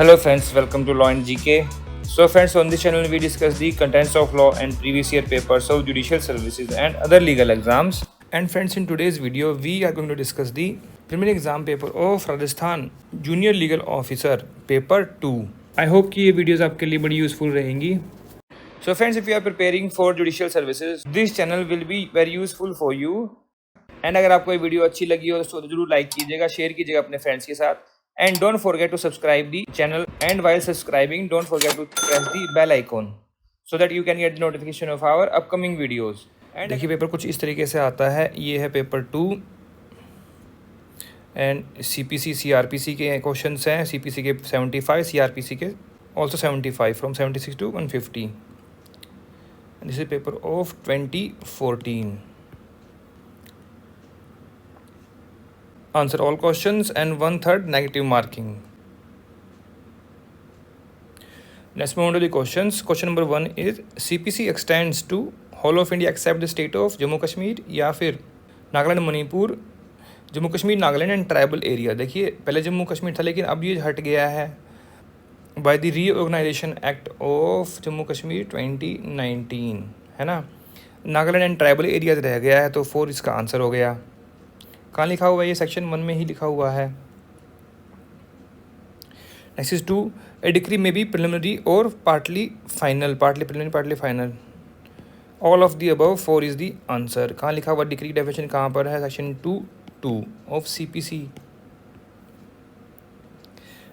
Hello friends, welcome to Law and GK. So friends, on this channel we discuss the contents of law and previous year papers of judicial services and other legal exams. And friends, in today's video we are going to discuss the preliminary exam paper of Rajasthan Junior Legal Officer paper 2. I hope कि ये videos आपके लिए बड़ी useful रहेंगी. So friends, if you are preparing for judicial services, this channel will be very useful for you. And अगर आपको ये video अच्छी लगी हो तो जरूर लाइक कीजिएगा, शेयर कीजिएगा अपने फ्रेंड्स के साथ. And don't forget to subscribe the channel and while subscribing don't forget to press the bell icon so that you can get notification of our upcoming videos. And देखिए paper कुछ इस तरीके से आता है. ये है पेपर 2 एंड CPC CRPC के क्वेश्चन हैं. CPC के 75, CRPC के also 75 from 76 to 150. This is paper of 2014. Answer all questions and 1/3 negative marking. Let's move on to the questions. Question number 1 is CPC extends to whole of India except the state of Jammu Kashmir या फिर Nagaland, Manipur, Jammu Kashmir, Nagaland and tribal area. देखिए पहले जम्मू कश्मीर था लेकिन अब ये हट गया है by the reorganisation act of Jammu Kashmir 2019, है ना. नागालैंड एंड ट्राइबल एरिया रह गया है तो 4 इसका आंसर हो गया. कहाँ लिखा हुआ है? ये सेक्शन 1 में ही लिखा हुआ है. नेक्स्ट इज 2 ए डिक्री में बी प्रिलिमिनरी और partly final. Partly preliminary, partly final. All of the above 4 is the answer. कहाँ लिखा हुआ डिक्री? डेफिनेशन कहाँ पर है? Section 2(2) of CPC.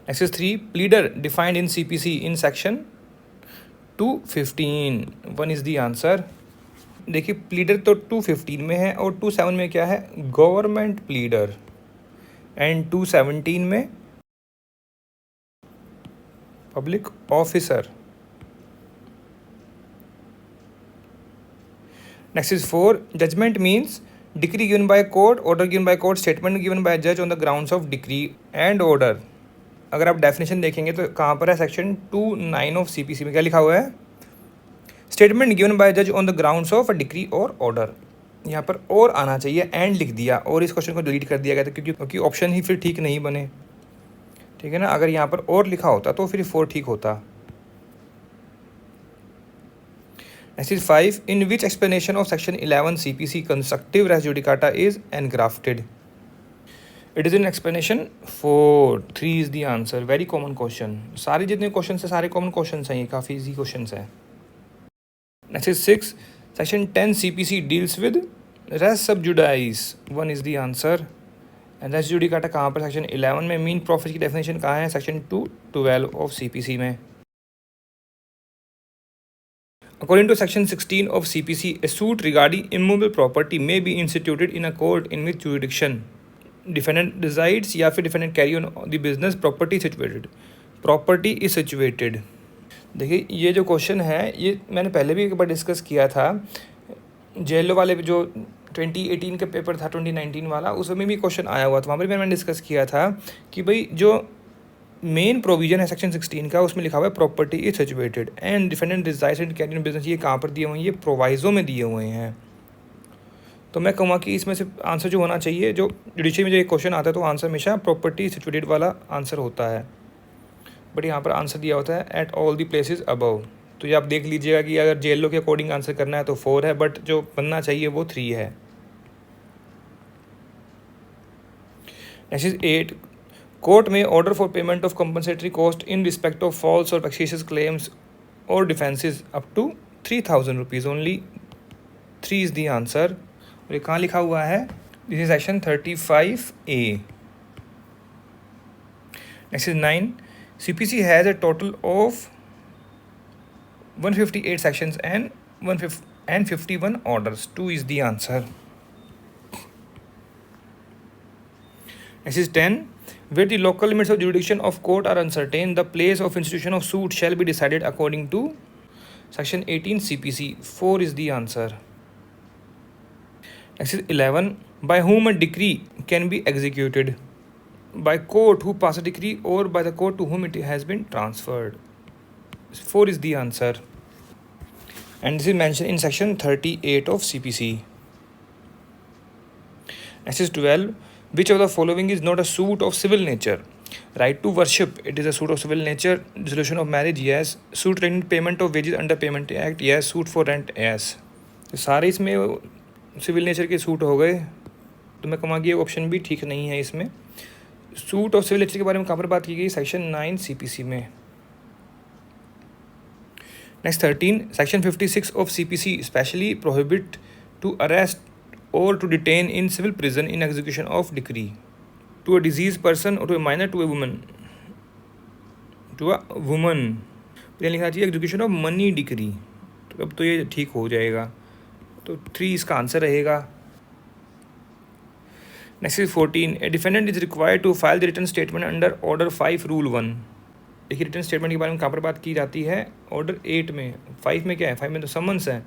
Next is 3 pleader defined in CPC in section 215. 1 is the answer. देखिए pleader तो 215 में है और 27 में क्या है? Government pleader. एंड 217 में public officer. Next is 4 judgment means decree given by court, order given by court, statement given by जज on the grounds of decree and order. अगर आप डेफिनेशन देखेंगे तो कहाँ पर है? सेक्शन 29 ऑफ CPC में क्या लिखा हुआ है? स्टेटमेंट गिवन बाय जज on the grounds of a decree और ऑर्डर. यहाँ पर और आना चाहिए, एंड लिख दिया और इस क्वेश्चन को डिलीट कर दिया गया था क्योंकि ऑप्शन ही फिर ठीक नहीं बने. ठीक है ना. अगर यहाँ पर और लिखा होता तो फिर 4 ठीक होता. Next is 5 in which explanation of section 11 CPC constructive res judicata is engrafted. It is in explanation 4. 3 is the answer. Very common question. सारे जितने क्वेश्चन है सारे कॉमन क्वेश्चन हैं. ये काफ़ी ईजी क्वेश्चन है. Next is 6. Section 10 CPC deals with res sub judice. 1 is the answer. And res judicata कहाँ पर? सेक्शन 11 में. मीन प्रॉफिट की डेफिनेशन कहाँ है? सेक्शन 212 ऑफ CPC में. According to section 16 of CPC, a suit regarding immovable property may be instituted in a court in which jurisdiction defendant resides या फिर defendant carry on the business property situated. Property is situated. देखिए ये जो question है ये मैंने पहले भी एक बार डिस्कस किया था. जेल वाले जो 2018 का पेपर था 2019 वाला, उसमें भी क्वेश्चन आया हुआ था. वहाँ पर भी मैंने डिस्कस किया था कि भाई जो मेन प्रोविजन है सेक्शन 16 का उसमें लिखा हुआ है property is situated and defendant resides in carries on business. ये कहाँ पर दिए हुए हैं? ये प्रोवाइजो में दिए हुए हैं. तो मैं कहूँगा कि इसमें से आंसर जो होना चाहिए, जो जुडिशरी में जो एक क्वेश्चन आता है तो आंसर हमेशा प्रॉपर्टी सिचुएटेड वाला आंसर होता है. बट यहाँ पर आंसर दिया होता है at all the places above. तो ये आप देख लीजिएगा कि अगर जेल लो के अकॉर्डिंग आंसर करना है तो 4 है, बट जो बनना चाहिए वो 3 है. नेक्स्ट इज 8 कोर्ट में order for payment of compensatory cost in respect of false और वेक्सिशियस क्लेम्स और defences up to 3,000 rupees only. 3 is the answer. और ये कहाँ लिखा हुआ है? This is section 35A. Next is 9 CPC has a total of 158 sections and 51 orders. 2 is the answer. Next is 10. Where the local limits of jurisdiction of court are uncertain, the place of institution of suit shall be decided according to section 18 CPC. 4 is the answer. Next is 11. By whom a decree can be executed. By court who pass a decree or by the court to whom it has been transferred. 4 is the answer. And this is mentioned in section 38 of CPC. Next is 12. Which of the following is not a suit of civil nature? Right to worship, it is a suit of civil nature. Dissolution of marriage, yes. Suit relating payment of wages under Payment Act, yes. Suit for rent, yes. तो सारे इसमें civil nature के suit हो गए, तो मैं कहूँगा ये ऑप्शन भी ठीक नहीं है इसमें। सूट ऑफ सिविल नेचर के बारे में कहाँ पर बात की गई? सेक्शन 9 CPC में। Next 13, section 56 of CPC specially prohibit to arrest और to detain in civil prison in execution of decree to a disease person और to a minor to a woman लिखना चाहिए एग्जीक्यूशन ऑफ मनी डिक्री। तो अब तो ये ठीक हो जाएगा, तो 3 इसका आंसर रहेगा। Next is 14, a defendant is required to file the written statement under order 5 rule 1। देखिए रिटर्न स्टेटमेंट के बारे में कहाँ पर बात की जाती है? ऑर्डर 8 में। 5 में क्या है? 5 में तो समन्स है,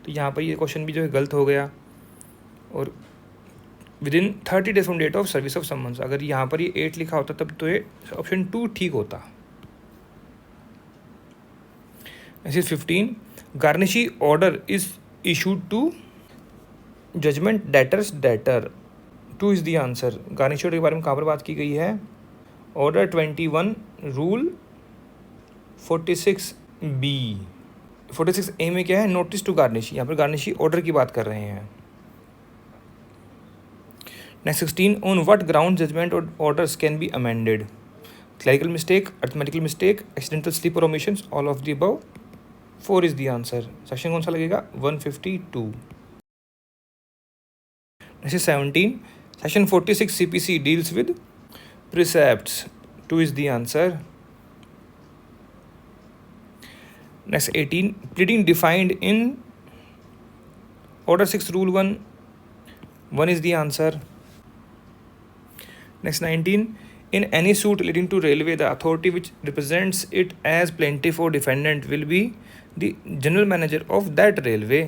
तो यहाँ पर ये क्वेश्चन भी जो है गलत हो गया। और within 30 days from date of service of summons, अगर यहाँ पर ये 8 लिखा होता तब तो ये ऑप्शन 2 ठीक होता। Next is 15, garnishee order is issued to judgment debtors debtor, 2 is the answer. Garnishee order के बारे में कहाँ पर बात की गई है? Order 21 rule 46B। 46A में क्या है? नोटिस टू गार्निशी, यहाँ पर गार्निशी ऑर्डर की बात कर रहे हैं। Next 16, on what ground judgment orders can be amended? Clerical mistake, arithmetical mistake, accidental slip और omissions, all of the above, 4 is the answer. Section कौन सा लगेगा? 152। Next 17, section 46 CPC deals with precepts, 2 is the answer. Next 18, pleading defined in order 6 rule 1, 1 is the answer. Next 19, in any suit relating to railway, the authority which represents it as plaintiff or defendant will be the general manager of that railway,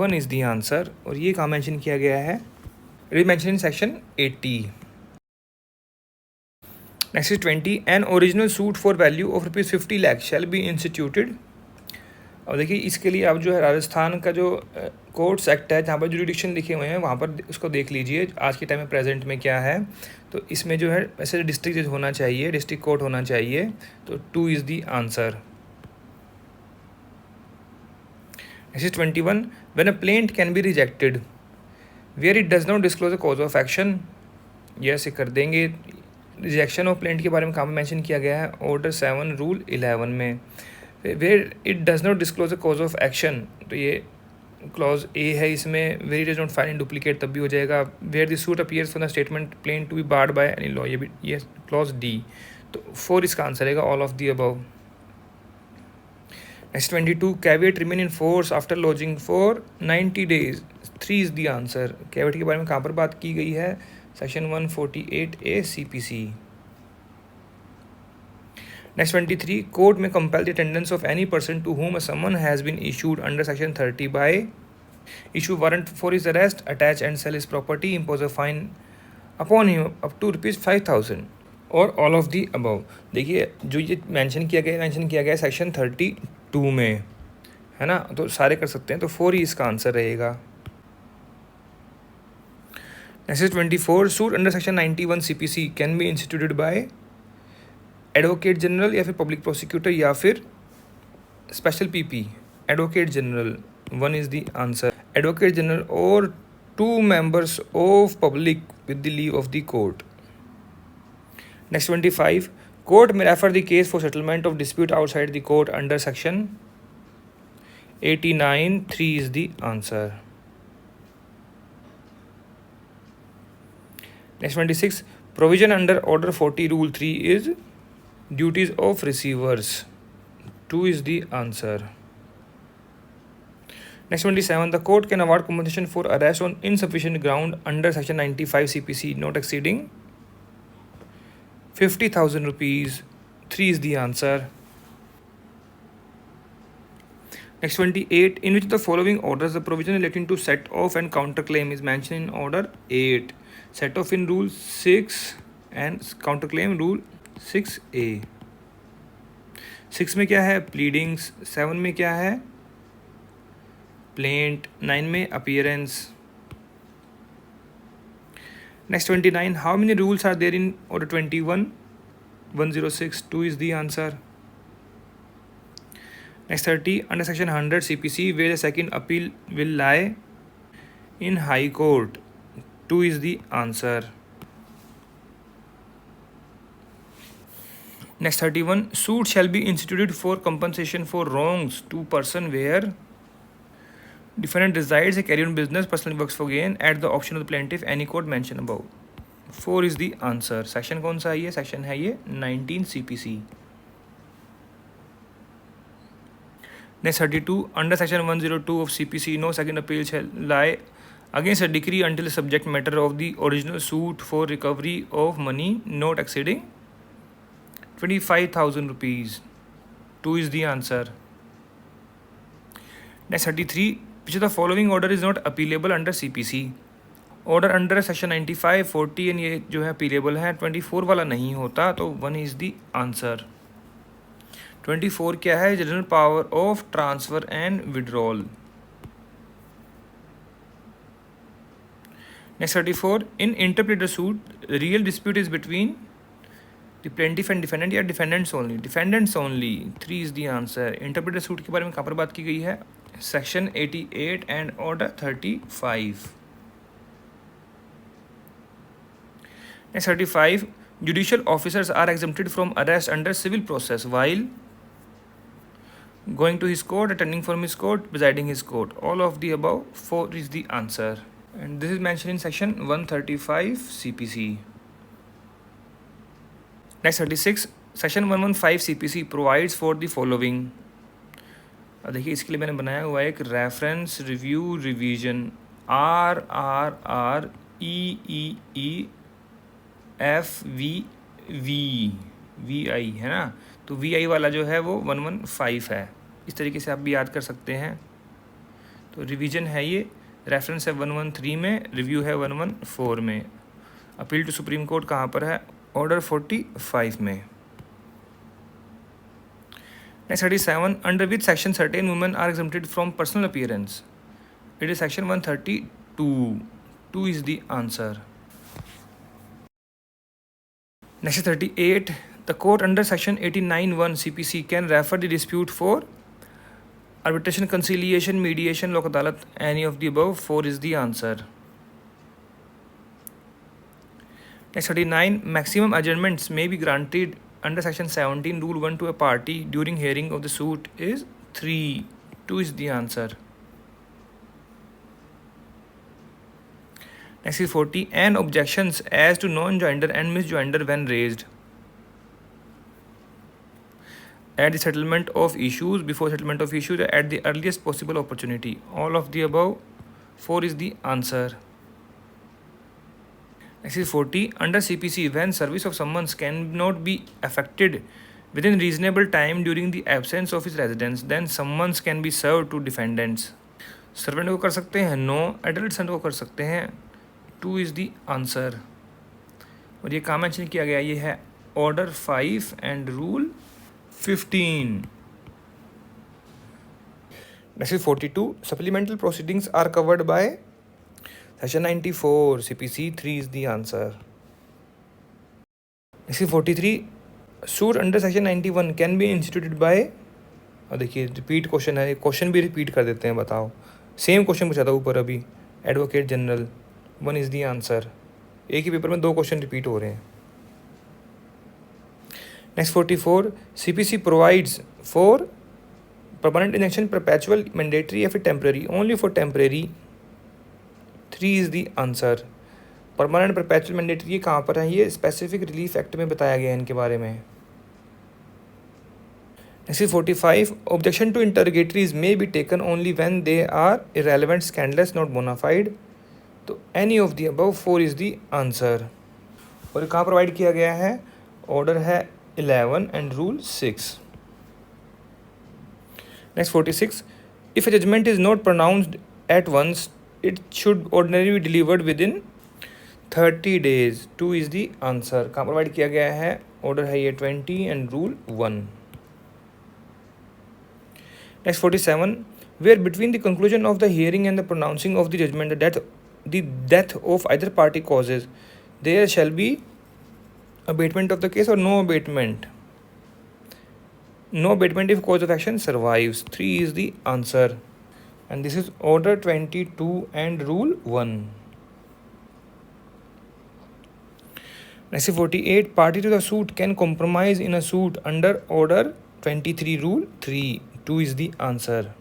1 is the answer. और ये कहाँ mention किया गया है? It is mentioned in section 80. Next is 20, an original suit for value of ₹50 lakh shall be instituted. और देखिए इसके लिए आप जो है राजस्थान का जो कोर्ट्स एक्ट है जहाँ पर जुरिडिक्शन लिखे हुए हैं वहाँ पर उसको देख लीजिए आज के टाइम में प्रेजेंट में क्या है। तो इसमें जो है वैसे डिस्ट्रिक्ट जज होना चाहिए, डिस्ट्रिक्ट कोर्ट होना चाहिए, तो 2 is the answer. Next is 21, when a plaint can be rejected where it does not disclose a cause of action, yes कर देंगे। रिजेक्शन ऑफ प्लेंट के बारे में कहाँ मेंशन किया गया है? ऑर्डर 7 रूल 11 में। Where it does not disclose a cause of action, तो ये क्लॉज ए है इसमें। Where it does not find in duplicate तब भी हो जाएगा। Where the suit appears for the statement plain to be barred by any law, ये भी ये क्लॉज डी, तो 4 इसका आंसर रहेगा, all of the above. Next 22, caveat remain in force after lodging for 90 days, 3 is the answer. Caveat के बारे में कहाँ पर बात की गई है? Section 148A CPC। Next 23, court may compel the attendance of any person to whom a summon has been issued under section 30 by issue warrant for his arrest, attach and sell his property, impose a fine upon him up to ₹5,000 और all of the above। देखिए जो ये mention किया गया है section 32 में, है ना, तो सारे कर सकते हैं, तो 4 ही इसका आंसर रहेगा। Next is 24, suit under section 91 CPC can be instituted by advocate general या फिर पब्लिक प्रोसिक्यूटर या फिर special PP। Advocate general, 1 is the answer. Advocate general और 2 members of public with the leave of the court। Next 25, court may refer the case for settlement of dispute outside the court under section 89, 3 is the answer। Next 26, provision under order 40 rule 3 is duties of receivers, 2 is the answer। Next 27, the court can award compensation for arrest on insufficient ground under section 95 CPC not exceeding ₹50,000, 3 is the answer। Next 28, in which of the following orders the provision relating to set off and counterclaim is mentioned in order 8? Set off in rule 6 and counterclaim rule 6A। 6 में क्या है? Pleadings. 7 में क्या है? Plaint. 9 में appearance. Next 29, how many rules are there in order 21? 106, 2 is the answer. Next 30, under section 100 CPC, where the second appeal will lie? In High Court. 2 is the answer. Next 31, suit shall be instituted for compensation for wrongs to person where defendant resides, carry on business, personally works for gain at the option of the plaintiff, any court mentioned above. 4 is the answer. Section कौन सा है ये? Section है ये 19 CPC. Next 32, under section 102 of CPC, no second appeal shall lie against a decree until the subject matter of the original suit for recovery of money not exceeding 25,000 rupees. 2 is the answer. Next 33, which of the following order is not appealable under CPC? Order under section 95, 40 and ये जो है appealable है, 24 वाला नहीं होता, तो 1 is the answer. 24 क्या है? General power of transfer and withdrawal. Next 34, in interpreter suit real dispute is between the plaintiff and defendant या defendants only? Defendants only. 3 is the answer. Interpreter suit के बारे में कहाँ पर बात की गई है? Section 88 and order 35. Next 35, judicial officers are exempted from arrest under civil process while going to his court, attending from his court, presiding his court. All of the above. 4 is the answer. And this is mentioned in section 135 CPC. Next 36, section 115 CPC provides for the following. देखिए इसके लिए मैंने बनाया हुआ है एक reference review revision. RRREEE FVVI है ना, तो VI वाला जो है वो 115 है. इस तरीके से आप भी याद कर सकते हैं. तो रिवीजन है ये, रेफरेंस है 113 में, रिव्यू है 114 में. अपील टू सुप्रीम कोर्ट कहाँ पर है? ऑर्डर 45 में. Next 37, under which section certain women are exempted from personal appearance? It is section 132. 2 is the answer. Next 38, the court under section 89(1) CPC can refer the dispute for arbitration, conciliation, mediation, lok adalat, any of the above. 4 is the answer. Next 39, maximum adjournments may be granted under section 17 rule 1 to a party during hearing of the suit is 3. 2 is the answer. Next is 40, and objections as to non-joinder and misjoinder when raised at the settlement of issues, before settlement of issues, at the earliest possible opportunity. All of the above. 4 is the answer. Next is 40, under CPC, when service of summons cannot be effected within reasonable time during the absence of his residence, then summons can be served to defendants. Servant को कर सकते हैं, no. Adult सन को कर सकते हैं. 2 is the answer. और ये कहाँ मेंशन किया गया? ये है order 5 and rule 15. Next is 42, supplemental proceedings are covered by section 94 CPC. 3 is the answer. Next is 43, suit under section 91 can be instituted by. और देखिए रिपीट क्वेश्चन है, क्वेश्चन भी रिपीट कर देते हैं. बताओ, सेम क्वेश्चन पूछा था ऊपर अभी. Advocate general. 1 is the answer. एक ही पेपर में 2 क्वेश्चन रिपीट हो रहे हैं. Next 44, CPC provides for permanent injection, perpetual, mandatory या फिर temporary? Only for temporary. 3 is the answer. Permanent, perpetual, mandatory ये कहाँ पर है? ये स्पेसिफिक रिलीफ एक्ट में बताया गया है इनके बारे में. Next is 45, objection to interrogatories may be taken only when they are irrelevant, scandalous, not bona fide. तो any of the above. 4 is the answer. और कहाँ प्रोवाइड किया गया है? ऑर्डर है 11 and rule 6. Next 46, if a judgment is not pronounced at once it should ordinary be delivered within 30 days. 2 is the answer. कहाँ provide किया गया है? ऑर्डर है ये 20 and rule 1. Next 47, where between the conclusion of the hearing and the pronouncing of the judgment the death of either party causes there shall be abatement of the case or no abatement. No abatement if cause of action survives. 3 is the answer. And this is order 22 and rule 1. Next 48. Party to the suit can compromise in a suit under order 23 rule 3. 2 is the answer.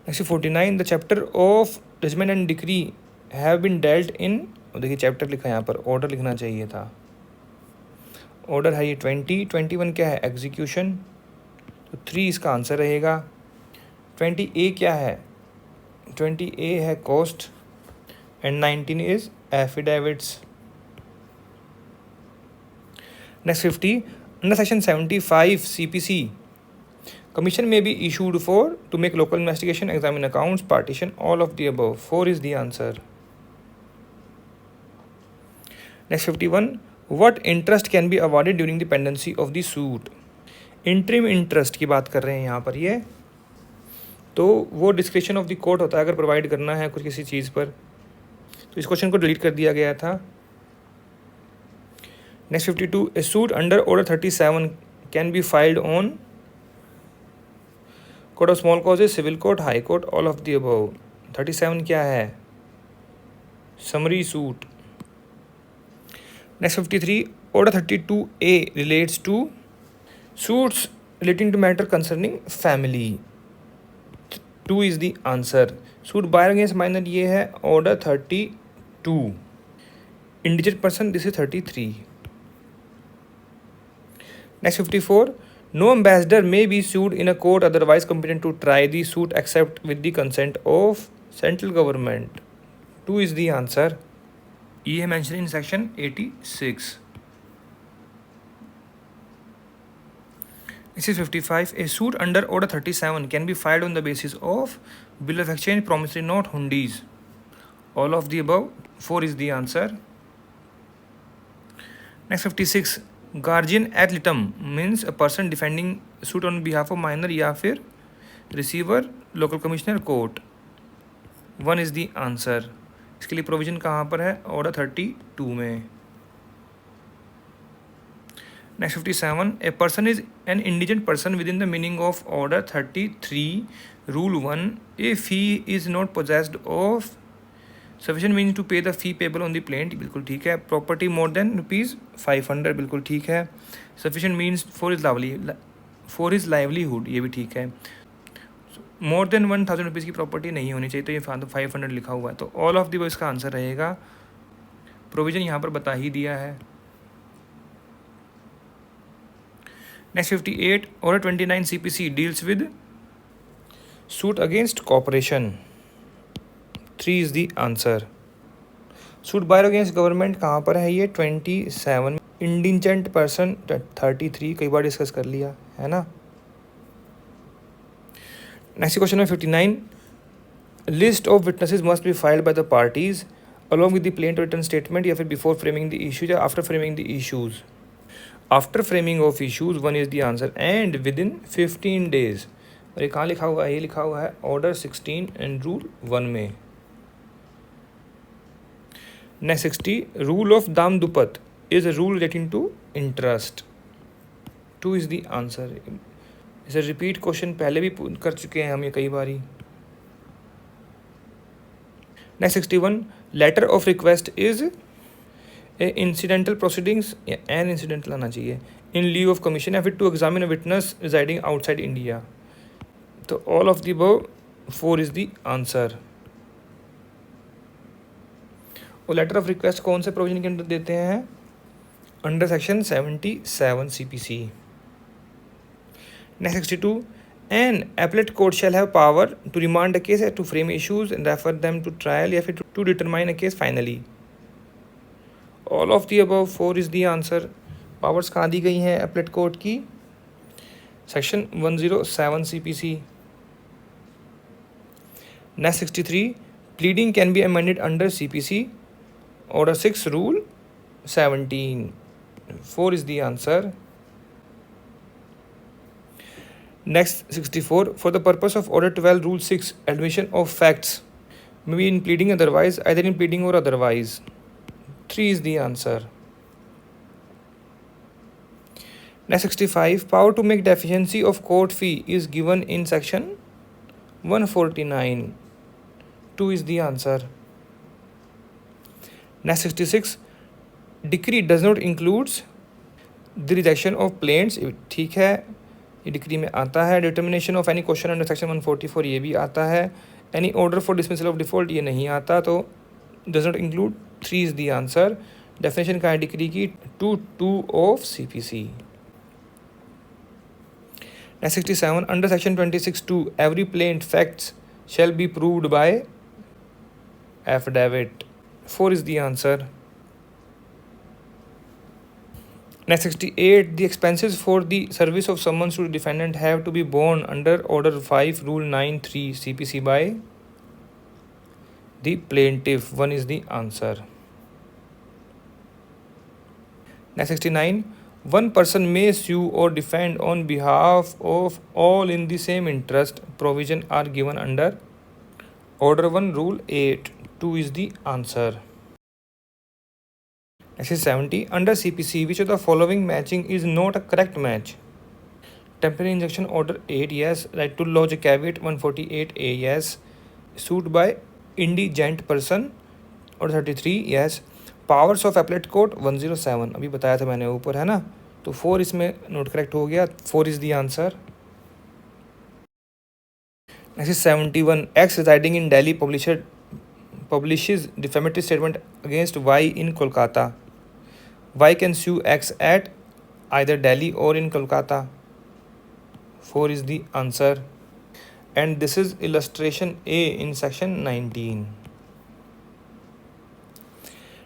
Next 49. The chapter of judgment and decree have been dealt in. देखिए chapter लिखा है यहाँ पर, order लिखना चाहिए था. Order है ये 21 क्या है? एग्जीक्यूशन. तो 3 इसका आंसर रहेगा. 20A क्या है? 20A है cost and 19 is affidavits. Next 50. Under section 75 CPC commission may be issued for to make local investigation, examine accounts, partition, all of the above. 4 is the answer. Next 51. What interest can be awarded during the pendency of the suit? Interim interest की बात कर रहे हैं यहाँ पर ये. तो वो डिस्क्रिप्शन ऑफ द कोर्ट होता है अगर प्रोवाइड करना है कुछ किसी चीज़ पर. तो इस क्वेश्चन को डिलीट कर दिया गया था. Next 52. A suit under order 37 can be filed on court of small causes, civil court, high court, all of the above. 37 क्या है? Summary suit. Next 53. Order 32A relates to suits relating to matter concerning family. 2 is the answer. Suit by against minor ये है order 32. Indigent person this is 33. Next 54. No ambassador may be sued in a court otherwise competent to try the suit except with the consent of central government. 2 is the answer. ये है mentioned in section 86. This is 55. A suit under order 37 can be filed on the basis of bill of exchange, promissory note, hundis. All of the above. 4 is the answer. Next 56. Guardian ad litem means a person defending suit on behalf of minor या फिर receiver local commissioner court. 1 is the answer. इसके लिए provision कहाँ पर है? Order 32 में. Next 57. A person is an indigent person within the meaning of order 33 rule 1 if he is not possessed of sufficient means to pay the fee payable on the plaint. बिल्कुल ठीक है. Property more than ₹500. बिल्कुल ठीक है. Sufficient means for his livelihood. ये भी ठीक है. मोर देन ₹1000 की प्रॉपर्टी नहीं होनी चाहिए. तो ये 500 लिखा हुआ है. तो ऑल ऑफ द इसका आंसर रहेगा. प्रोविजन यहाँ पर बता ही दिया है. Next 58. Order 29 CPC deals with suit against corporation. 3 is the answer. Suit by or against government कहाँ पर है? ये 27. इंडिजेंट पर्सन 33 कई बार डिस्कस कर लिया है ना. नेक्स्ट क्वेश्चन है 59. List of witnesses must be filed by the parties along with the plaint written statement या फिर बिफोर फ्रेमिंग द इश्यूज या after framing the issues. After framing of issues 1 is the answer and within 15 days. और ये कहाँ लिखा हुआ है? ये लिखा हुआ है ऑर्डर 16 एंड रूल 1 में. Next 60. Rule of Dam Dupat is a rule relating to interest. 2 is the answer. इसे रिपीट क्वेश्चन पहले भी कर चुके हैं हम ये कई बारी. Next 61. Letter of request is a incidental proceedings या an incidental आना चाहिए in lieu of commission या फिर to examine a witness residing outside India. तो all of the above. 4 is the answer. और लेटर ऑफ रिक्वेस्ट कौन से provision के अंदर देते हैं? Under section 77 CPC. Next 62. An appellate court shall have power to remand a case, to frame issues and refer them to trial या फिर to determine a case finally. All of the above. 4 is the answer. Powers कहाँ दी गई हैं appellate court की? Section 107 CPC. Next 63. Pleading can be amended under CPC. Order 6 Rule 17. 4 is the answer. Next 64. For the purpose of Order 12 Rule 6 admission of facts Maybe in pleading otherwise, either in pleading or otherwise. 3 is the answer. Next 65, power to make deficiency of court fee is given in section 149. 2 is the answer. Next 66, decree does not includes the rejection of plaints. ठीक है, ये decree में आता है. Determination of any question under section 144 ये भी आता है. Any order for dismissal of default ये नहीं आता, तो does not include. 3 is the answer. Definition का है डिक्री की 2(2) of CPC. Next 67, under section 26(2), every plaint facts shall be proved by affidavit. 4 is the answer. Next 68, the expenses for the service of summons to the defendant have to be borne under Order 5, Rule 9(3) CPC by the plaintiff. 1 is the answer. Next 69, one person may sue or defend on behalf of all in the same interest. Provision are given under Order 1, Rule 8. 2 is the answer. Next is 70. Under CPC, which of the following matching is not a correct match? Temporary injunction order 8, yes. Right to lodge a caveat 148A, yes. Sued by indigent person order 33, yes. Powers of appellate court 107, अभी बताया था मैंने ऊपर, है ना. तो 4 इसमें note correct हो गया. 4 is the answer. Next is 71. X residing in Delhi publishes defamatory statement against Y in Kolkata. Y can sue X at either Delhi or in Kolkata. 4 is the answer. And this is illustration A in section 19.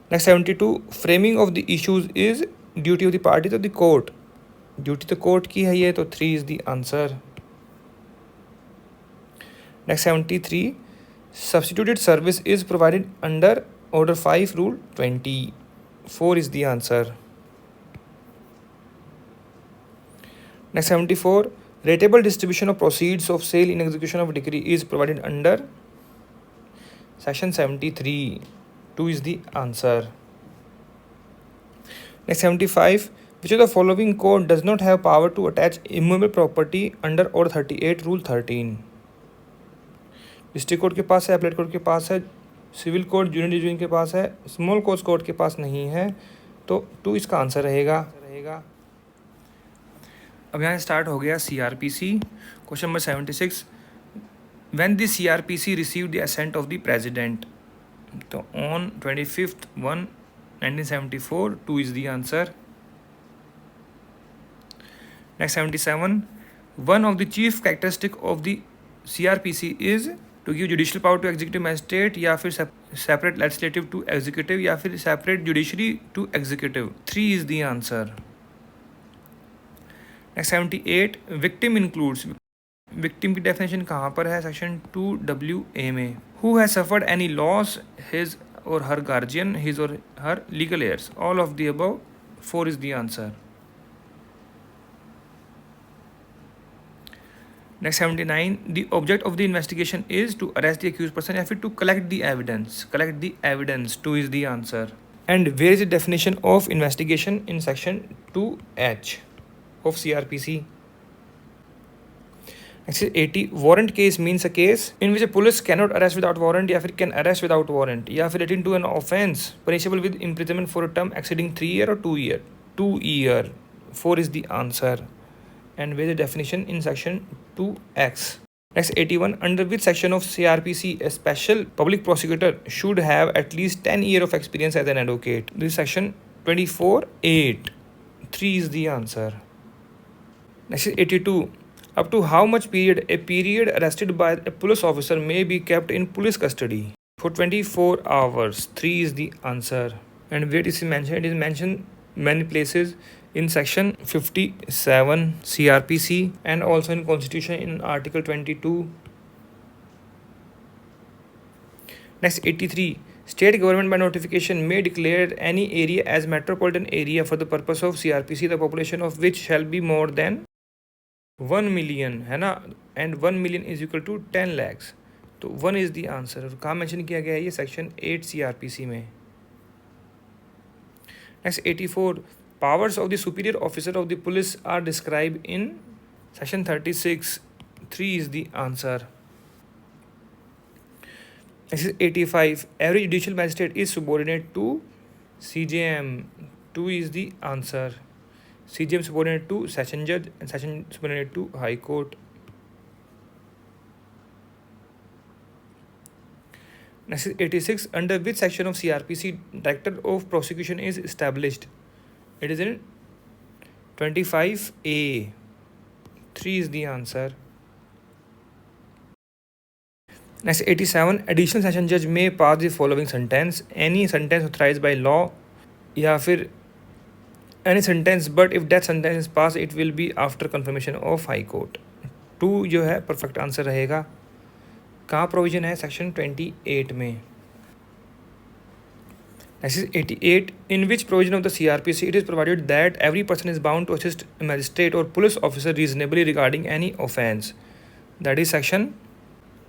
Next 72. Framing of the issues is duty of the party to the court. Duty तो court की है ये, तो 3 is the answer. Next 73. Substituted service is provided under Order 5, Rule 20. 4 is the answer. Next 74. Rateable distribution of proceeds of sale in execution of decree is provided under section 73. 2 is the answer. Next 75. Which of the following court does not have power to attach immovable property under Order 38, Rule 13? District court के पास है, appellate court के पास है, civil court junior division के पास है, small court court के पास नहीं है, तो 2 इसका आंसर रहेगा. अब यहाँ स्टार्ट हो गया CRPC. Question number 76. When the CRPC received the assent of the president, तो on 25/1/1974. 2 is the answer. Next 77. One of the chief characteristic of the CRPC is to give judicial power to executive magistrate, या फिर separate legislative to executive, या फिर separate judiciary to executive. 3 is the answer. Next 78. Victim includes. Victim की definition कहाँ पर है? Section 2WA में. Who has suffered any loss, his और हर गार्जियन, हिज और her legal heirs. All of the above. 4 is the answer. Next 79. The object of the investigation is to arrest the accused person, या फिर to collect the evidence. Collect the evidence. 2 is the answer. And where is the definition of investigation? In section 2H of CRPC. Next is 80. Warrant case means a case in which a police cannot arrest without warrant, या फिर can arrest without warrant, या फिर relating to an offence punishable with imprisonment for a term exceeding 3 year or 2 year. 2 year. 4 is the answer. And where is the definition? In section 2X. Next 81. Under which section of CRPC a special public prosecutor should have at least 10 years of experience as an advocate? This is section 24(8). 3 is the answer. Next is 82. Up to how much period a period arrested by a police officer may be kept in police custody? For 24 hours. 3 is the answer. And where is it mentioned? It is mentioned many places. In section 57 CRPC, and also in Constitution in Article 22. Next 83. State government by notification may declare any area as metropolitan area for the purpose of CRPC, the population of which shall be more than 1 million, है ना, and 1 million is equal to 10 lakhs. तो 1 is the answer. और कहाँ mention किया गया है ये? Section 8 CRPC में। Next 84, powers of the superior officer of the police are describe in section 36, 3 is the answer. Next is 85, every judicial magistrate is subordinate to CJM, 2 is the answer. CJM subordinate to session judge and session subordinate to high court. Next is 86, under which section of CRPC director of prosecution is established? It is in 25A, 3 is the answer. Next 87, additional session judge may pass the following sentence, any sentence authorized by law, या फिर any sentence, but if that sentence is passed it will be after confirmation of high court. 2 जो है perfect answer रहेगा। कहाँ provision है? Section 28 में। Next is 88, in which provision of the CRPC it is provided that every person is bound to assist a magistrate or police officer reasonably regarding any offence? That is section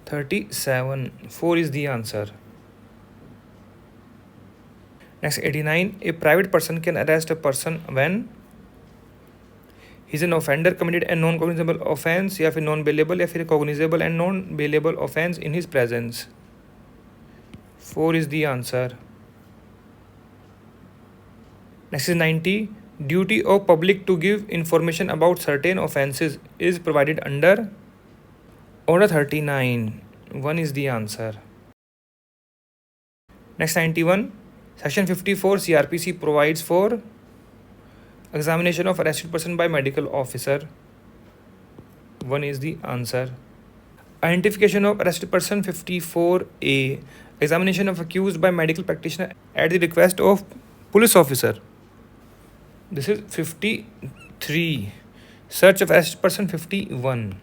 37, 4 is the answer. Next 89, a private person can arrest a person when he is an offender committed a non-cognizable offence, या फिर non-bailable या फिर cognizable and non-bailable offence in his presence. 4 is the answer. Next is 90, duty of public to give information about certain offences is provided under Order 39, 1 is the answer. Next 91, Section 54 CRPC provides for examination of arrested person by medical officer. 1 is the answer. Identification of arrested person 54A, examination of accused by medical practitioner at the request of police officer. This is 53. Search of arrested person 51.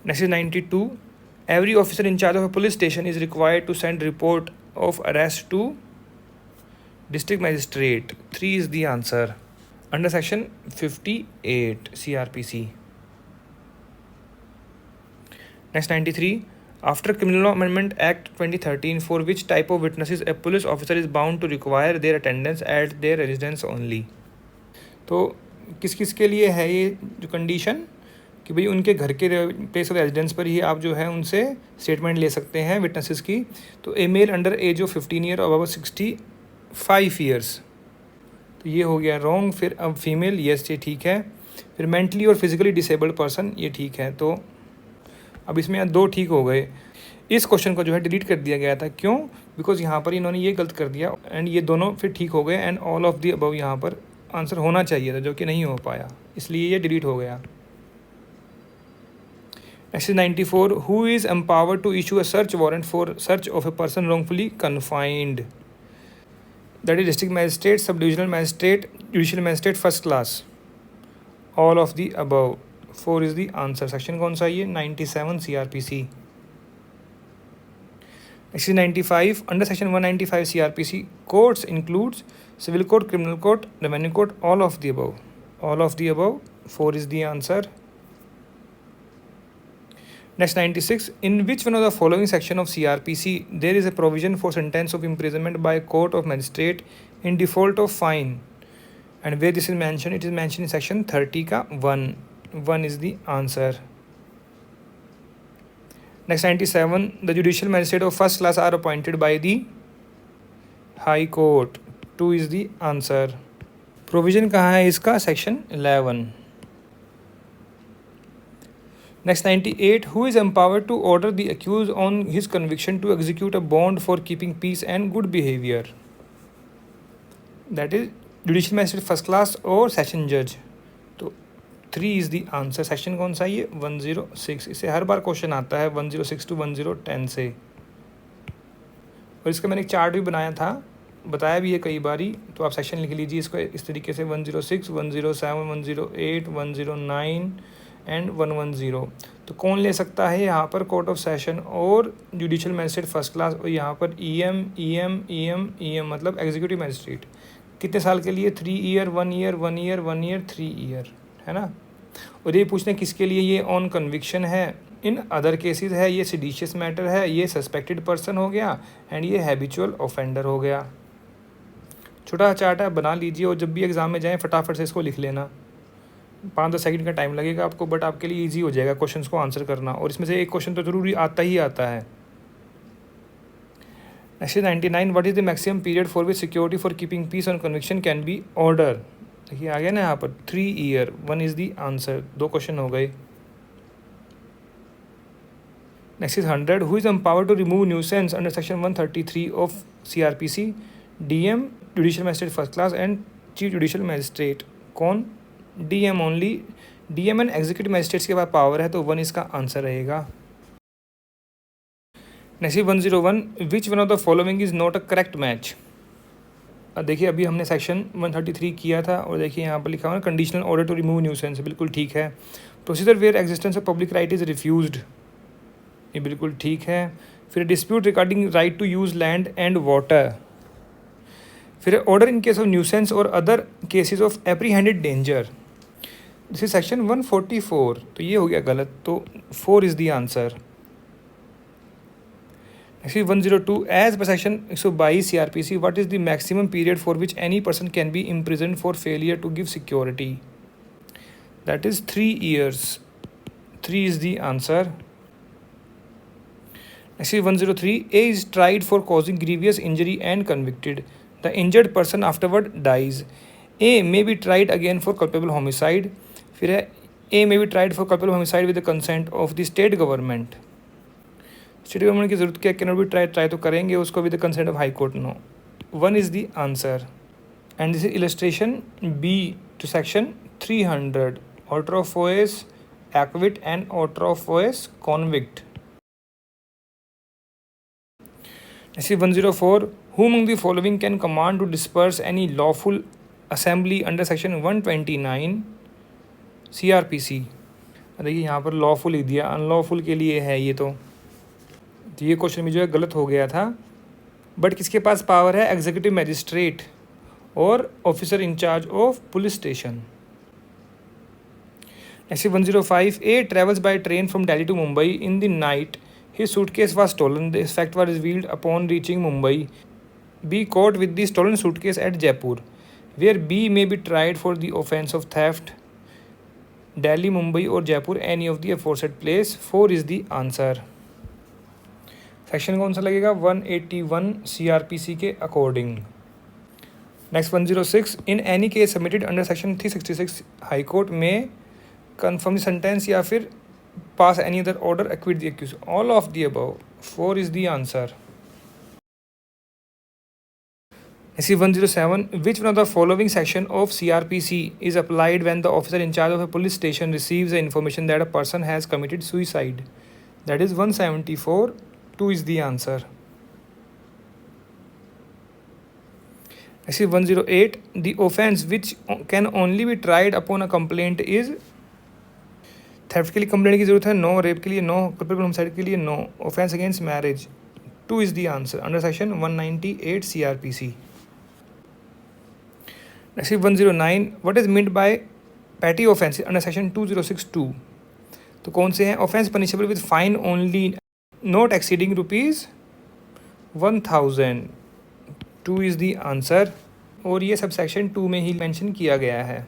Next is 92. Every officer in charge of a police station is required to send report of arrest to district magistrate. 3 is the answer. Under section 58 CRPC. Next 93. After Criminal Law Amendment Act 2013, for which type of witnesses a police officer is bound to require their attendance at their residence only? तो किस किस के लिए है ये जो condition कि भाई उनके घर के प्लेस ऑफ रेजिडेंस पर ही आप जो है उनसे स्टेटमेंट ले सकते हैं विटनेसेस की। तो a male under age of 15 year और अबव 65 ईयर्स, तो ये हो गया रॉन्ग। फिर अब फीमेल, यस ये ठीक है। फिर मेंटली और फिजिकली डिसेबल्ड पर्सन, ये ठीक है। तो अब इसमें 2 ठीक हो गए। इस क्वेश्चन को जो है डिलीट कर दिया गया था, क्यों? बिकॉज यहाँ पर इन्होंने ये गलत कर दिया एंड ये दोनों फिर ठीक हो गए and all of the above यहाँ पर आंसर होना चाहिए था, जो कि नहीं हो पाया, इसलिए ये डिलीट हो गया। Next is 94. Who is empowered to issue a search warrant for search of a person wrongfully confined? That is district magistrate, subdivisional magistrate, judicial magistrate, first class. All of the above. 4 is the answer. Section कौन सा ये? 97 CRPC. Next is 95. Under section 195 CRPC, courts includes civil court, criminal court, revenue court, all of the above. All of the above. 4 is the answer. Next 96. In which one of the following section of CRPC there is a provision for sentence of imprisonment by a court of magistrate in default of fine? And where this is mentioned, it is mentioned in section 30 का 1. 1 is the answer. Next 97. The judicial magistrate of first class are appointed by the high court. 2 is the answer. Provision कहाँ है इसका? section 11. Next 98. Who is empowered to order the accused on his conviction to execute a bond for keeping peace and good behavior? That is judicial magistrate first class और session judge. तो 3 is the answer. Section कौन सा ये? 106. इसे हर बार question आता है 106 to 1010 से, और इसका मैंने एक चार्ट भी बनाया था, बताया भी है कई बारी, तो आप सेक्शन लिख लीजिए इसको इस तरीके से 106, 107, 108, 109 एंड 110। तो कौन ले सकता है यहाँ पर? कोर्ट ऑफ सेशन और जुडिशियल मैजिस्ट्रेट फर्स्ट क्लास, और यहाँ पर EM मतलब एग्जीक्यूटिव मैजिस्ट्रेट। कितने साल के लिए? 3 year, 1 year, 1 year, 1 year, 3 year, है ना। और ये पूछते हैं किसके लिए? ये ऑन कन्विक्शन है, इन अदर केसेस है, ये सेडिशियस मैटर है, ये सस्पेक्टेड पर्सन हो गया एंड ये हैबिचुअल ऑफेंडर हो गया। छोटा चार्ट है, बना लीजिए और जब भी एग्ज़ाम में जाएं फटाफट से इसको लिख लेना। 5-10 सेकंड का टाइम लगेगा आपको, बट आपके लिए ईजी हो जाएगा क्वेश्चंस को आंसर करना, और इसमें से एक क्वेश्चन तो ज़रूरी आता ही आता है। Next 99, what is the maximum period for which security for keeping peace on conviction can be order. देखिए आ गया ना यहाँ पर 3 year, 1 is the answer. 2 question हो गए। Next is 100, who is empowered to remove nuisance under section 133 of CRPC, DM, judicial magistrate first class and chief judicial magistrate. कौन? DM only. DM and executive magistrates के पास power है, तो 1 इसका answer रहेगा। Next 101, which one of the following is not a correct match. देखिए अभी हमने section 133 किया था और देखिए यहाँ पर लिखा हुआ है conditional order to remove nuisance, बिल्कुल ठीक है। Procedure where existence of public right is refused, ये बिल्कुल ठीक है। फिर dispute regarding right to use land and water. फिर order in case of nuisance और other cases of apprehended danger, this is section 144, तो ये हो गया गलत, तो 4 is the answer. Next 102, as per section 122 CRPC, what is the maximum period for which any person can be imprison for failure to give security, that is 3 years। 3 is the answer. Next is 103, A is tried for causing grievous injury and convicted. The injured person afterward dies. A may be tried again for culpable homicide. फिर है A may be tried for culpable homicide with the consent of the state government. State government की ज़रूरत क्या, cannot be tried, try तो करेंगे उसको with the consent of high court, no. 1 is the answer. And this is illustration B to section 300, autor of OS acquit and autor of OS convict. Next is 104, who among the following can command to disperse any lawful assembly under section 129 CRPC। देखिए यहाँ पर lawful लिख दिया, unlawful के लिए है ये, तो ये क्वेश्चन में जो है गलत हो गया था। बट किसके पास पावर है? एग्जीक्यूटिव मैजिस्ट्रेट और officer in charge of police station. Next 105, A travels by train from Delhi to Mumbai in the night. His suitcase was stolen. This fact was revealed upon reaching Mumbai. B caught with the stolen suitcase at Jaipur, where B may be tried for the offence of theft. Delhi, Mumbai or Jaipur, any of the aforesaid place. 4 is the answer. Section कौन सा लगेगा? 181 CRPC के according. Next 106, in any case submitted under section 366 high court में confirm sentence या फिर pass any other order, acquit the accused, all of the above. 4 is the answer. Next is 107, which one of the following section of CRPC is applied when the officer in charge of a police station receives the information that a person has committed suicide? That is 174. 2 is the answer. Next is 108, the offence which can only be tried upon a complaint is, theft के लिए complaint की जरूरत है, no. Rape के लिए no. Culpable homicide के लिए no. Offence against marriage, 2 is the answer under section 198 CRPC। Next 109, what is meant by petty offence under section 2062, तो कौन से हैं? Offence punishable with fine only not exceeding ₹1000, 2 is the answer, और ये sub section 2 में ही mention किया गया है।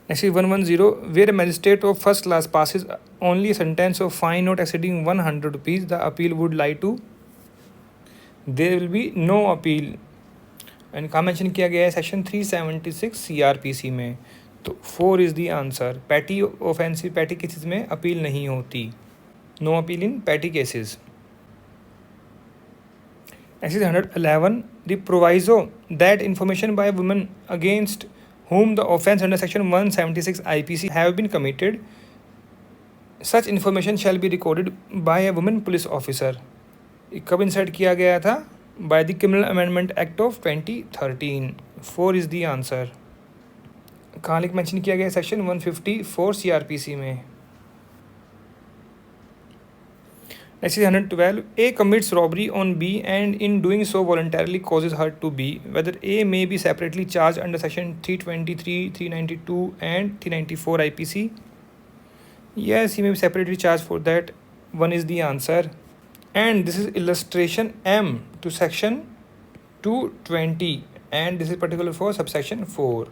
Next is 110, where a magistrate of first class passes only a sentence of fine not exceeding ₹100, the appeal would lie to, there will be no appeal, and कहाँ mention किया गया है? Section 376 CRPC में, तो 4 is the answer. Petty offensive, petty cases में appeal नहीं होती, no appeal in petty cases. Next is 111, the proviso that information by women against whom the offence under section 176 IPC have been committed, such information shall be recorded by a woman police officer. कब insert किया गया था? by the Criminal Amendment Act of 2013. 4 is the answer. कहाँ लिख mention किया गया? Section 154 CRPC में। Next is 112, A commits robbery on B and in doing so voluntarily causes hurt to B. Whether A may be separately charged under section 323, 392 and 394 IPC. Yes, he may be separately charged for that. 1 is the answer. And this is illustration M to section 220, and this is particular for subsection 4.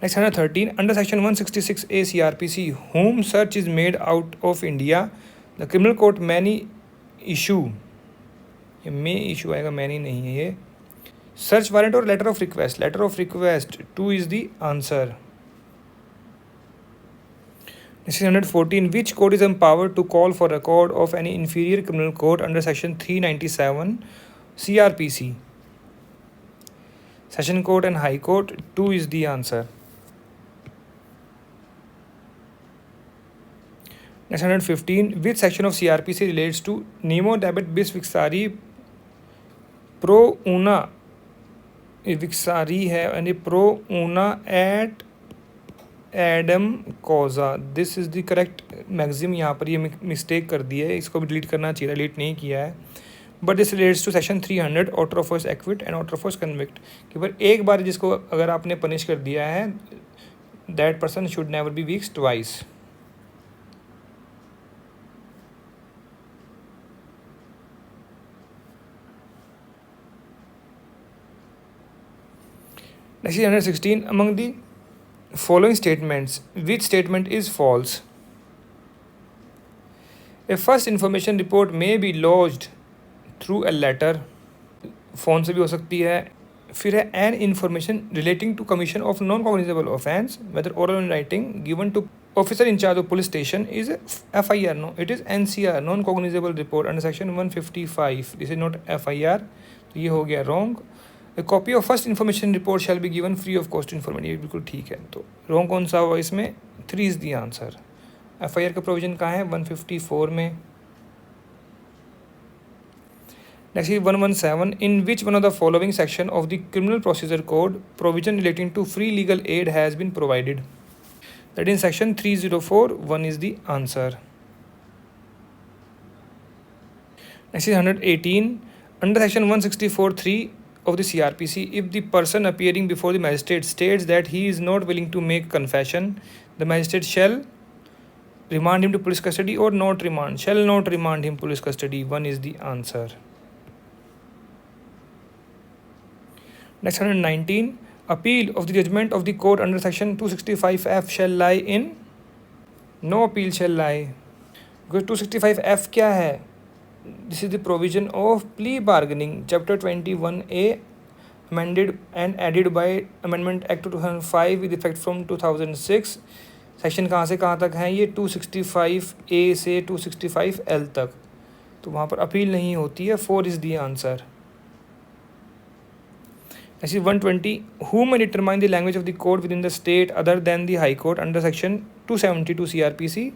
Next, 113. Under section 166A CRPC, whom search is made out of India, the criminal court may issue, ये may issue आएगा, many नहीं है ये, search warrant or letter of request. Letter of request, 2 is the answer. Next is 114. Which court is empowered to call for record of any inferior criminal court under section 397 CRPC? Session Court and High Court. 2 is the answer. Next, 115. Which section of CRPC relates to Nemo debet bis vixari pro una? Vixari है यानी pro una at एडम कोजा. This is the correct maxim. यहाँ पर ये mistake कर दी है, इसको भी डिलीट करना चाहिए, डिलीट नहीं किया है. But this relates to section 300 autrefois acquit and autrefois convict. कि पर एक बार जिसको अगर आपने पनिश कर दिया है, that person should never be weeks twice. Next is 116. Among the following statements, which statement is false? A first information report may be lodged through a letter. Phone से भी हो सकती है. फिर है an information relating to commission of non-cognizable offence, whether oral or in writing, given to officer in charge of police station is FIR. No, it is NCR, non-cognizable report under section 155. This is not FIR. तो ये हो गया wrong. A copy of first information report shall be given free of cost to informant. ये बिल्कुल ठीक है. तो wrong कौन सा हुआ इसमें? 3 इज़ दी आंसर. FIR का प्रोविजन कहाँ है? 154 में. Next is 117. In which one of the following section of the criminal procedure code provision relating to free legal aid has been provided? That in section 304. 1 is the answer. Next is 118. Under section 164(3) of the CRPC, if the person appearing before the magistrate states that he is not willing to make confession, the magistrate shall remand him to police custody or not remand. Shall not remand him police custody. 1 is the answer. Next, 119. Appeal of the judgment of the court under section 265F shall lie in. No appeal shall lie. Because 265F क्या है? This is the provision of plea bargaining, chapter 21A, amended and added by Amendment Act 2005 with effect from 2006. Section कहाँ से कहाँ तक है ये? 265A से 265L तक. तो वहाँ पर अपील नहीं होती है. 4 इज़ दी आंसर. ऐसी 120. Who may determine the language of the court within the state other than the High Court under section 272 CRPC?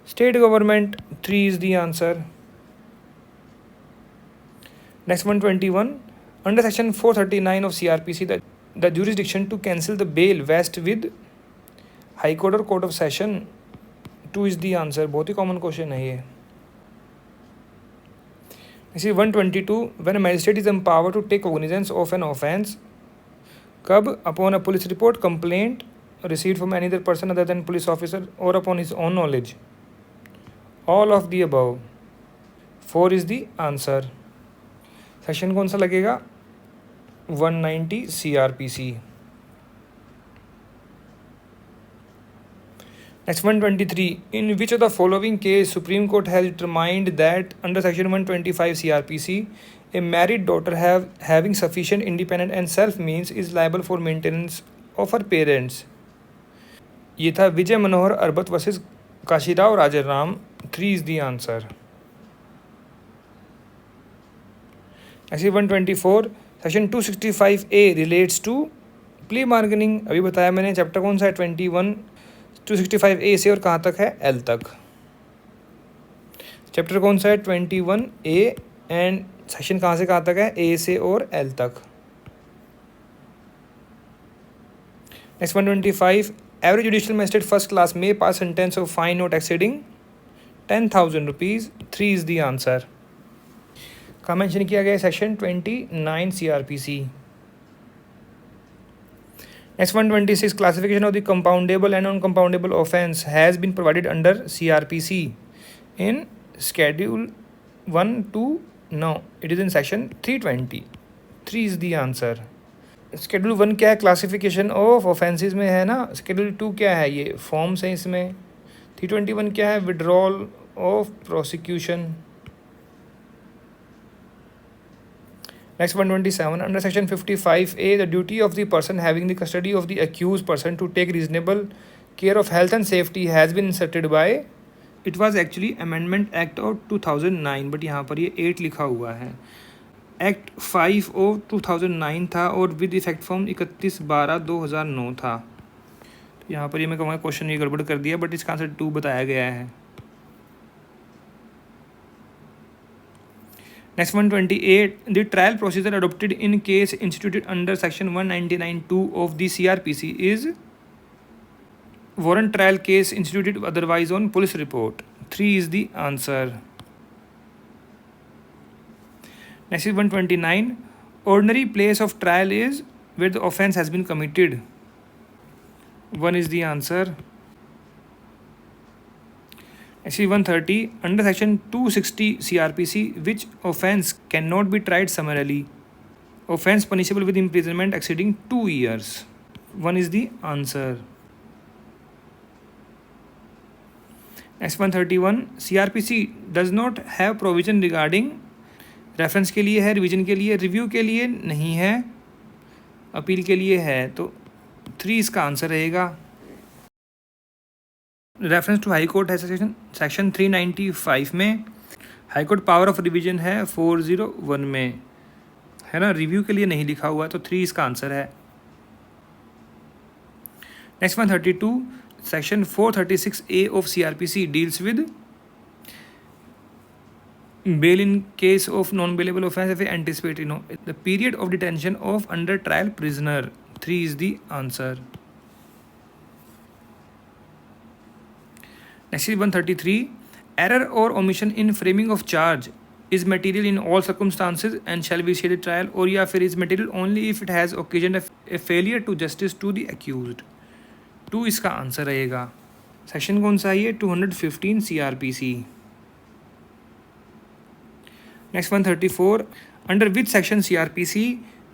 State government. 3 is the answer. Next, 121. Under section 439 of CRPC, the jurisdiction to cancel the bail vests with High Court or Court of Session. 2 is the answer. बहुत ही common question है ये. Next is 122. When a magistrate is empowered to take cognizance of an offence, कब? Upon a police report, complaint received from any other person other than police officer or upon his own knowledge. All of the above. 4 is the answer. Section कौन सा लगेगा? 190 CRPC. Next, 123. In which of the following case Supreme Court has determined that under section 125 CRPC, a married daughter having sufficient independent and self means is liable for maintenance of her parents? ये था Vijay Manohar Arbat versus Kashirao Rajaram. 3 is the answer. Actually 124. Section 265A relates to plea bargaining. अभी बताया मैंने. Chapter कौन सा है? 21. 265A से और कहाँ तक है? L तक. चैप्टर कौन सा है? 21A. एंड सेक्शन कहाँ से कहाँ तक है? A से और L तक. Next 125. Every judicial magistrate first class may pass sentence of fine not exceeding 10,000 rupees. 3 is the answer. का मेंशन किया गया section 29 CRPC. Next 126, classification of the compoundable and non-compoundable offense has been provided under CRPC in Schedule 1 to no, it is in section 320. 3 is the answer. Schedule 1 क्या है? Classification of offences में है ना. Schedule 2 क्या है? ये forms है इसमें. 321 क्या है? Withdrawal of prosecution. Next 127, under section 55A, the duty of the person having the custody of the accused person to take reasonable care of health and safety has been inserted by, it was actually Amendment Act of 2009, but यहाँ पर ये 8 लिखा हुआ है. Act 5 of 2009 था और with effect from 31/12/2009 था. तो यहाँ पर ये मैं कहूँगा क्वेश्चन ये गड़बड़ कर दिया, बट इसका आंसर 2 बताया गया है. Next 128, the trial procedure adopted in case instituted under section 199(2) of the CRPC is warrant trial case instituted otherwise on police report. 3 is the answer. Next is 129, ordinary place of trial is where the offence has been committed. 1 is the answer. Next is 130, under section 260 CRPC, which offence cannot be tried summarily? Offence punishable with imprisonment exceeding 2 years. 1 is the answer. Next 131, CRPC does not have provision regarding, reference के लिए है, revision के लिए, review के लिए नहीं है, appeal के लिए है. तो 3 इसका आंसर रहेगा. रेफरेंस टू हाई कोर्ट है सेक्शन 395 में. High court power of revision है 401 में, है ना. रिव्यू के लिए नहीं लिखा हुआ, तो 3 इसका आंसर है. Next 132, section 436A of CRPC deals with bail in case of non-bailable offence if anticipatory no. The period of detention of under trial prisoner. 3 is the answer. Next is 133. Error or omission in framing of charge is material in all circumstances and shall vitiate the trial, or या फिर is material only if it has occasioned a failure to justice to the accused. 2 इसका answer रहेगा. Section कौन सा है ये? 215 CRPC. Next 134, under which section CRPC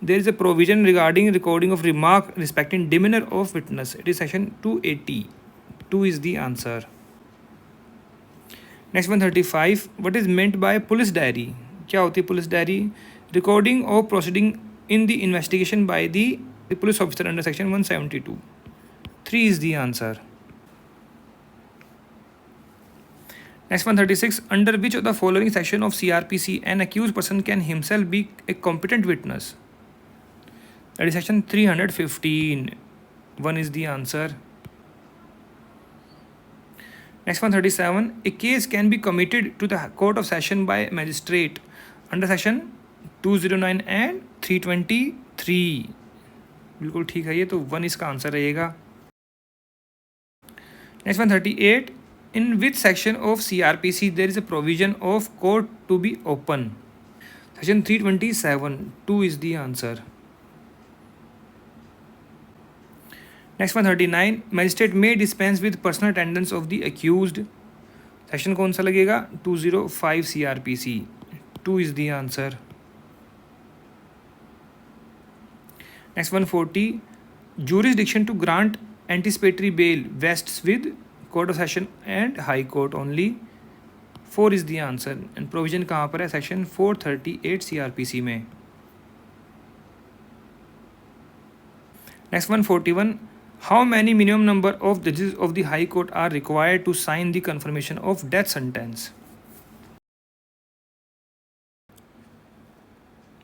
there is a provision regarding recording of remark respecting demeanor of witness? It is section 280. 2 is the answer. Next 135, what is meant by police diary? क्या होती है police diary? Recording of proceeding in the investigation by the police officer under section 172. 3 is the answer. Next 136, under which of the following section of CRPC an accused person can himself be a competent witness? That is section 315. 1 is the answer. Next 137, a case can be committed to the court of session by magistrate under section 209 and 323. बिल्कुल ठीक है ये, तो 1 इसका answer रहेगा. Next 138, in which section of CRPC there is a provision of court to be open? Section 327. 2 is the answer. Next 139, magistrate may dispense with personal attendance of the accused. Section कौन सा लगेगा? 205 CRPC. 2 is the answer. Next 140, jurisdiction to grant anticipatory bail vests with court of session and high court only. 4 is the answer. and provision कहाँ पर है? section 438 CRPC में. Next 141, how many minimum number of judges of the high court are required to sign the confirmation of death sentence?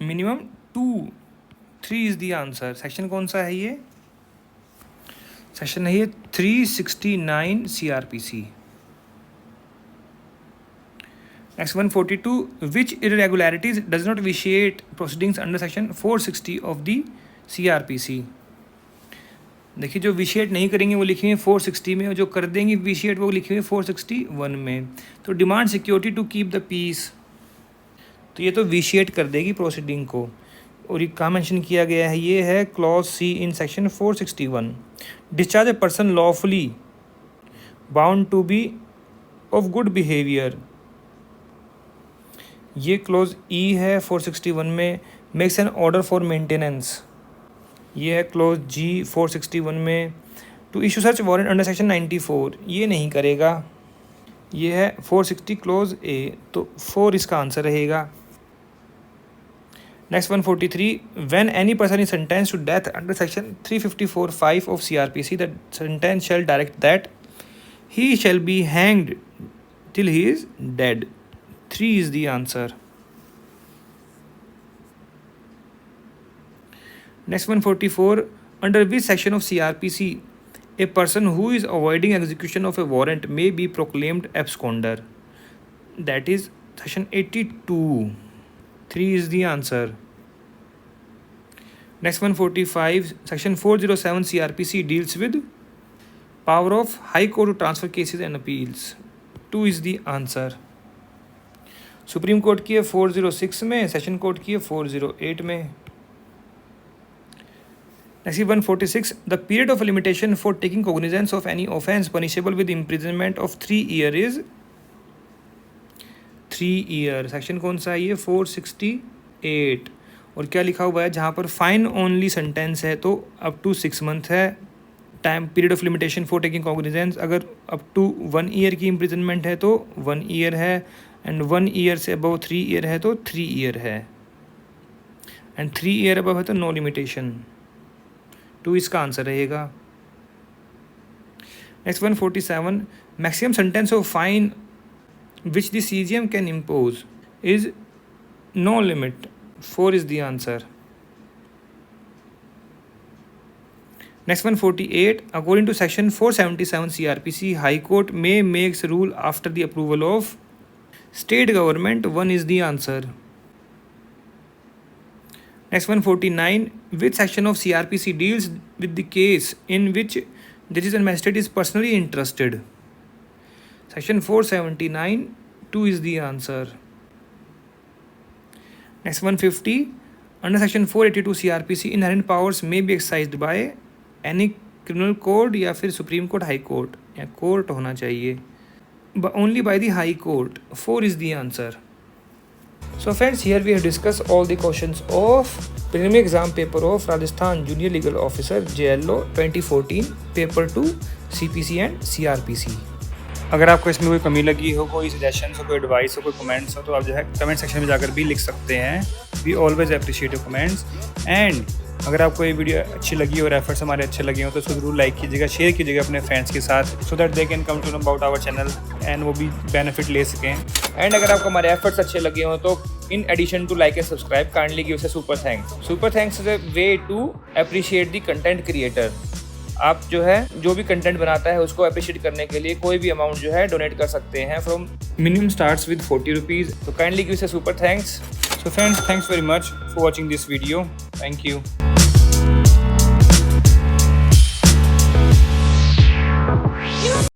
Minimum 2. 3 is the answer. section कौन सा है ये? Section है ये 369 CRPC. Next 142, which irregularities does not vitiate proceedings under section 460 of the CRPC? देखिए, जो vitiate नहीं करेंगे वो लिखेंगे 460 में, और जो कर देंगे विशिएट वो लिखेंगे 461 में. तो demand security to keep the peace, तो ये तो विशिएट कर देगी प्रोसीडिंग को. और ये कहाँ मेंशन किया गया है, ये है clause C in section 461। Discharge a person lawfully bound to be of good behaviour, ये क्लॉज ई है 461 में। Makes an order for maintenance, ये है क्लॉज जी 461 में। To issue search warrant under section 94, ये नहीं करेगा। ये है 460 क्लॉज ए, तो 4 इसका आंसर रहेगा। Next 143, when any person is sentence to death under section 354(5) of CRPC, the sentence shall direct that he shall be hanged till he is dead. 3 is the answer. Next 144, under which section of CRPC a person who is avoiding execution of a warrant may be proclaimed absconder? That is section 82. 3 is the answer. Next 145, section 407 CRPC deals with power of High Court to transfer cases and appeals. 2 is the answer. Supreme court की है 406 में, session court की है 408 में। Next 146, the period of limitation for taking cognizance of any offence punishable with imprisonment of 3 year is 3 year. Section कौन सा है ये, 468। और क्या लिखा हुआ है, जहाँ पर फाइन ओनली सेंटेंस है तो अप टू 6 मंथ है। Time period of limitation for taking cognizance अगर अप टू 1 ईयर की इम्प्रिजनमेंट है तो 1 ईयर है, एंड 1 ईयर से अबव 3 ईयर है तो 3 ईयर है, एंड 3 ईयर अबव है तो नो लिमिटेशन। 2 इसका आंसर रहेगा। Next 147, maximum sentence of fine which the CGM can impose is no limit. 4 is the answer. Next 148, according to section 477 CRPC, High Court may makes rule after the approval of state government. 1 is the answer. Next 149, which section of CRPC deals with the case in which judges and magistrate is personally interested? Section 479. 2 is the answer. Next 150, under section 482 CRPC, inherent powers may be exercised by any criminal code या फिर supreme court, high court, या court होना चाहिए, only by the high court. 4 is the answer. So friends, here we have discuss all the questions of preliminary exam paper of Rajasthan junior legal officer JLO 2014 paper 2 CPC and CRPC। अगर आपको इसमें कोई कमी लगी हो, कोई सजेशन हो, कोई एडवाइस हो, कोई कमेंट्स हो, तो आप जो है कमेंट सेक्शन में जाकर भी लिख सकते हैं। We always appreciate your comments. And अगर आपको ये वीडियो अच्छी लगी और एफर्ट्स हमारे अच्छे लगे हो तो इसको जरूर लाइक कीजिएगा, शेयर कीजिएगा अपने फ्रेंड्स के साथ, so that they can come to know about our channel and वो भी बेनिफिट ले सकें। एंड अगर आपको हमारे एफर्ट्स अच्छे लगे हो तो in addition to like and subscribe kindly give us a super thanks. Super thanks is a way to appreciate the content creator. आप जो है जो भी कंटेंट बनाता है उसको अप्रिशिएट करने के लिए कोई भी अमाउंट जो है डोनेट कर सकते हैं। From minimum starts with 40 rupees. तो kindly give us a super thanks. So friends, thanks very much for watching this video. Thank you.